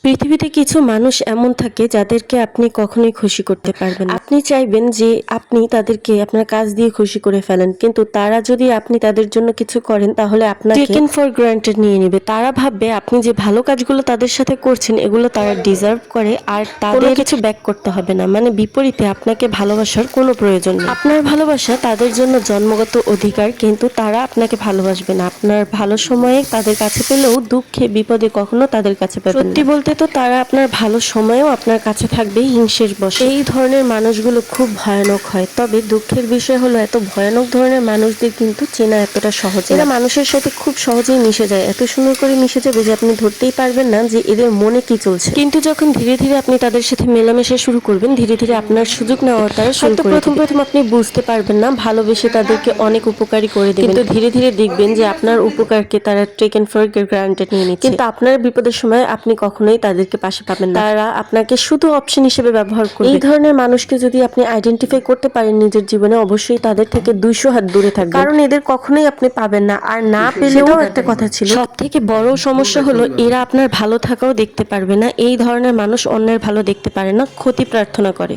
পৃথিবীতে কিছু মানুষ এমন থাকে যাদেরকে আপনি কখনোই খুশি করতে পারবেন না। আপনি চাইবেন যে আপনি তাদেরকে আপনার কাজ দিয়ে খুশি করে ফেলেন, কিন্তু তারা যদি আপনি তাদের জন্য কিছু করেন তাহলে আপনাকে টেকেন ফর গ্রান্টেড নিয়ে নেবে। তারা ভাববে আপনি যে ভালো কাজগুলো তাদের সাথে করছেন এগুলো তারা ডিজার্ভ করে, আর তাদের কিছু ব্যাক করতে হবে না। মানে বিপরীতে আপনাকে ভালোবাসার কোনো প্রয়োজন নেই। আপনার ভালোবাসা তাদের জন্য জন্মগত অধিকার, কিন্তু তারা আপনাকে ভালোবাসবে না। আপনার ভালো সময়ে তাদের কাছে পেলেও দুঃখে বিপদে কখনো তাদের কাছে পাবেন না। সত্যি বলতে তো তারা আপনার ভালো সময়েও আপনার কাছে থাকবে হিংসের বশে। এই ধরনের মানুষগুলো খুব ভয়ানক হয়। তবে দুঃখের বিষয় হলো এত ভয়ানক ধরনের মানুষদের কিন্তু চেনা এতটা সহজ না। এরা মানুষের সাথে খুব সহজেই মিশে যায়, এত সুন্দর করে মিশে যাবে যে আপনি ধরতেই পারবেন না যে এদের মনে কি চলছে। কিন্তু যখন ধীরে ধীরে আপনি তাদের সাথে মেলামেশা শুরু করবেন, ধীরে ধীরে আপনার সুযোগ নেওয়ার তারা শুরু করে প্রথম আপনি বুঝতে পারবেন না, ভালোবেসে তাদেরকে অনেক উপকারী করে দেবেন, কিন্তু ধীরে ধীরে দেখবেন যে আপনার উপকারকে তারা টেকেন ফর গ্রান্টেড নিয়ে নিচ্ছে। কিন্তু আপনার বিপদের সময় আপনি কখনোই তাদেরকে পাশে পাবেন না, তারা আপনাকে শুধু অপশন হিসেবে ব্যবহার করবে। এই ধরনের মানুষকে যদি আপনি আইডেন্টিফাই করতে পারেন নিজের জীবনে, অবশ্যই তাদের থেকে 200 হাত দূরে থাকবেন, কারণ এদের কখনোই আপনি পাবেন না। আর না পেলেও একটা কথা ছিল, সব থেকে বড় সমস্যা হলো এরা আপনার ভালো থাকাও দেখতে পারবে না। এই ধরনের মানুষ অন্যের ভালো দেখতে পারে না, ক্ষতি প্রার্থনা করে।